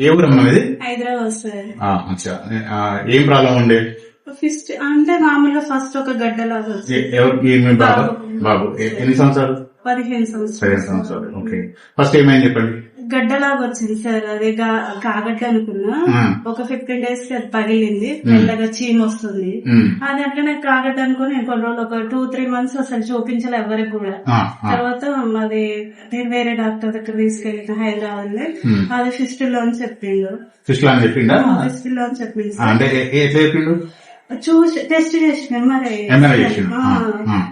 ఏ ఊరమ్మా ఇది? హైదరాబాద్ సార్. అచ్చా. ఏం ప్రాబ్లం ఉండే? ఫస్ట్ అంటే మామూలుగా ఫస్ట్ ఒక గడ్డలాగా ఎవరికి? బాబు ఎన్ని సంవత్సరాలు? 15 సంవత్సరాలు. ఓకే. ఫస్ట్ ఏమైంది చెప్పండి. గడ్డలాగా వచ్చింది సార్. అది కాగడ్డ అనుకున్నా. ఒక 15 days కి అది పగిలింది. మెల్లగా చీమ వస్తుంది. అది అట్లనే కాగడ్డ అనుకుని కొన్ని రోజులు ఒక 2-3 months అసలు చూపించాలి ఎవరికి కూడా. తర్వాత అది నేను వేరే డాక్టర్ దగ్గర తీసుకెళ్ళిన హైదరాబాద్ లో. అది ఫిస్టులో అని చెప్పిండు. ఫిస్టులో అని చెప్పిండు అంటే ఎట్లా చెప్పిండు? చూసి టెస్ట్ చేసిన మరి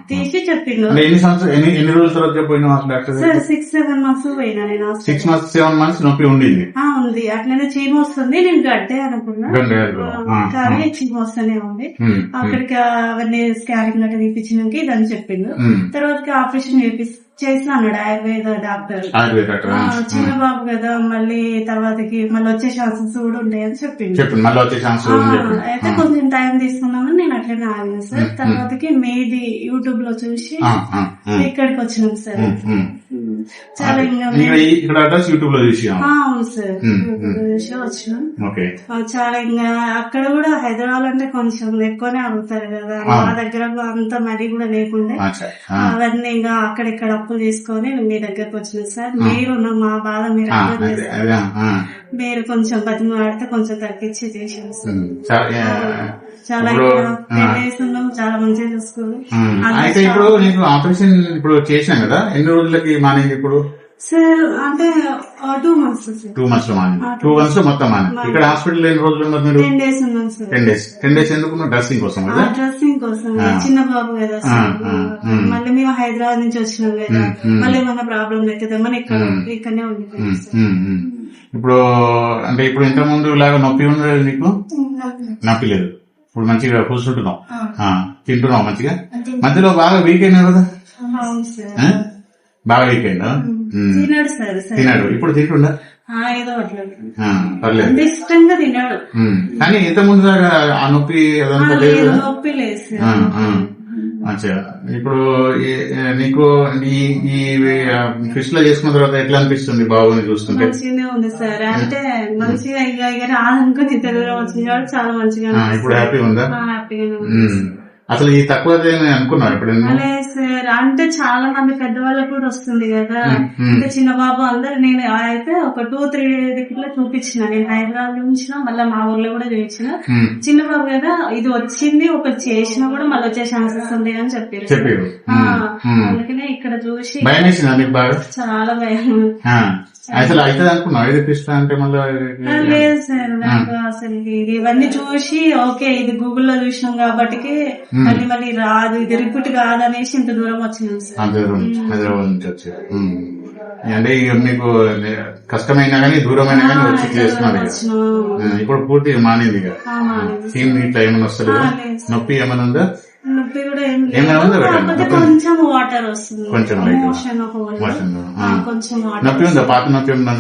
తీసి చెప్పిండు. ఎన్ని రోజుల తర్వాత చెప్పిన డాక్టర్? సార్ 6-7 months పోయినా నేను. 6-7 months నొప్పి ఉండేది. ఉంది అట్లనే చీమ వస్తుంది. నేను గడ్డే అనుకున్నా కానీ చీమ వస్తూనే ఉంది. అక్కడికి అవన్నీ స్కానింగ్ గట్రా తీపించినాక ఇదని చెప్పిండు. తర్వాత ఆపరేషన్ చేసిన అన్నాడు ఆయుర్వేద డాక్టర్. చిన్న బాబు కదా మళ్ళీ తర్వాతకి మళ్ళీ వచ్చే ఛాన్సెస్ కూడా ఉంటాయని చెప్పింది. అయితే కొంచెం టైం తీసుకున్నామని నేను అట్లనే ఆగిన సార్. తర్వాతకి మేబీ యూట్యూబ్ లో చూసి ఇక్కడికి వచ్చినాం సార్. చాలా ఇక్కడ అడ్రస్ యూట్యూబ్ లో చూసి? అవును సార్, చూసి వచ్చినాం. చాలా ఇంకా అక్కడ కూడా హైదరాబాద్ అంటే కొంచెం ఎక్కువనే అడుగుతారు కదా. మా దగ్గర అంత మరీ కూడా లేకుండా అవన్నీ ఇంకా అక్కడిక్కడ అప్పులు తీసుకొని మీ దగ్గరకు వచ్చిన సార్. మీరు మా బాధ మీరు అర్థం చేస్తారు. మీరు కొంచెం బతిమాడితే కొంచెం తగ్గించి చేసాను సార్. చాలా ఉన్నాం, చాలా మంచిగా చూసుకోవాలి. అయితే ఇప్పుడు నీకు ఆపరేషన్ ఇప్పుడు చేసినా కదా, ఎన్ని రోజులకి మానేది ఇప్పుడు? సార్ అంటే 2 months సార్. 2 months లో మానేది. 2 months లో మొత్తం మానేది. ఇక్కడ హాస్పిటల్ ఎన్ని రోజులు ఉన్నారు మీరు? 10 days ఉన్నాం సార్. 10 days ఎందుకు? డ్రెస్సింగ్ కోసం కదా? డ్రెస్సింగ్ కోసం. చిన్న బాబు కదా సార్. మళ్ళీ మేము హైదరాబాద్ నుంచి వచ్చినాం కదా, మళ్ళీ ఏమన్నా ప్రాబ్లం అవుతుంది మన ఇక్కడనే ఉండిపోయాం సార్. ఇప్పుడు అంటే ఇప్పుడు ఇంత ముందు లాగా నొప్పి ఉండదు నీకు? నొప్పి లేదు. ఇప్పుడు మంచిగా కూర్చుంటున్నావు, తింటున్నావు మంచిగా. మధ్యలో బాగా వీక్ అయినా కదా? బాగా వీక్ అయినా? తిన్నాడు. ఇప్పుడు తింటుండా? పర్లేదు, ఇష్టంగా తిన్నాడు. కానీ ఇంత ముందు దాకా ఆ నొప్పి అదంతా లేదు. నొప్పి లేదు. అచ్చా. ఇప్పుడు నీకు ఈ ఫిష్ లో చేసుకున్న తర్వాత ఎట్లా అనిపిస్తుంది బాబుని చూస్తుంటే? మంచిగానే ఉంది సార్. అంటే మంచిగా ఇక రాదనుకో ఇంత దూరం వచ్చింది కాబట్టి చాలా మంచిగా. ఇప్పుడు హ్యాపీ ఉందా? హ్యాపీగా. అసలు ఈ తక్కువ అనుకున్నారు ఎప్పుడైనా? సార్ అంటే చాలా మంది పెద్దవాళ్ళకు కూడా వస్తుంది కదా. అంటే చిన్న బాబు అందరు నేను అయితే ఒక 2-3 దగ్గర చూపించిన. నేను హైదరాబాద్ లో ఉంచిన, మళ్ళీ మా ఊర్లో కూడా చూపించిన. చిన్న బాబు కదా ఇది వచ్చింది ఒకటి చేసినా కూడా మళ్ళీ వచ్చే ఛాన్సెస్ ఉంది అని చెప్పారు. అందుకనే ఇక్కడ చూసి చాలా భయం. అసలు అయితే అనుకున్నావు ఇది కృష్ణ అంటే? మళ్ళీ లేదు సార్, నాకు అసలు ఇవన్నీ చూసి ఓకే ఇది గూగుల్లో చూసినాం కాబట్టి మళ్ళీ రాదు, ఇది రిపీట్ కాదనేసి ఇంత దూరం వచ్చినాం సార్. హైదరాబాద్ నుంచి వచ్చారు. అంటే మీకు కష్టమైనా కానీ దూరమైనా కానీ వచ్చి చేస్తున్నారు. ఇప్పుడు పూర్తిగా మానేది ఇక ఇట్లా ఏమైనా వస్తుంది? నొప్పి ఏమైనా ఉందా? నొప్పి కూడా కొంచెం వాటర్ వస్తుంది. కొంచెం నొప్పి ఉందా? పాత నొప్పి ఉందా?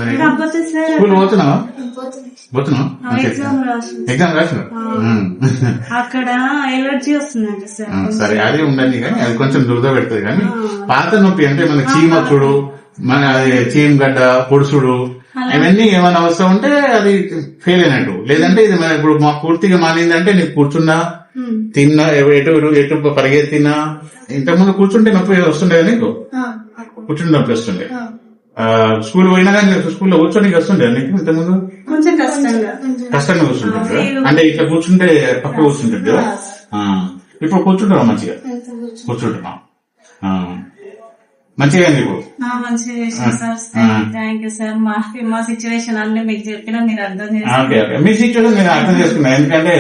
స్కూల్ పోతున్నావా? ఎగ్జామ్ రాసిన? అక్కడ ఎలర్జీ వస్తుందండి సార్. సరే అది ఉండదు కానీ అది కొంచెం దురద పెడుతుంది. కానీ పాత నొప్పి అంటే మన చీమొచ్చుడు, మన చీమ గడ్డ పొడుసుడు ఇవన్నీ ఏమైనా అవసరం ఉంటే అది ఫెయిల్ అయినట్టు. లేదంటే ఇది ఇప్పుడు మా పూర్తిగా మానిందంటే నీకు కూర్చున్నా తిన్నా ఎటు పరిగెత్తినా ఇంతకుముందు కూర్చుంటే నొప్పి వస్తుండే. నీకు కూర్చుంటే నొప్పి వస్తుండే. స్కూల్ పోయినా కానీ స్కూల్లో కూర్చొని వస్తుండే నీకు ఇంతకుముందు? కష్టంగా కూర్చుంటుండే. అంటే ఇట్లా కూర్చుంటే పక్క కూర్చుంటుండే. ఇప్పుడు కూర్చుంటున్నావు మంచిగా? కూర్చుంటున్నావు మంచిగా నీకు? Thank you sir. మా సిచ్యువేషన్ అన్ని మీకు చెప్పినా మీరు అర్థం చేసుకున్నారు. మీ సిచ్యువేషన్ నేను అర్థం చేసుకున్నా. ఎందుకంటే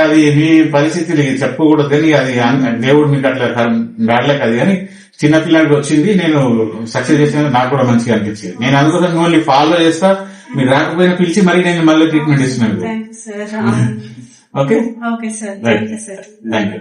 అది మీ పరిస్థితులు చెప్పకూడదు కానీ అది దేవుడు మీకు అట్లా గాడలేక అది. కానీ చిన్నపిల్లడికి వచ్చింది, నేను సక్సెస్ చేసిన నాకు కూడా మంచిగా అనిపించింది. నేను అందుకోసం మిమ్మల్ని ఫాలో చేస్తా. మీరు రాకపోయినా పిలిచి మరీ నేను మళ్ళీ ట్రీట్మెంట్ ఇస్తున్నాను. Okay okay sir. Thank you sir. Thank you.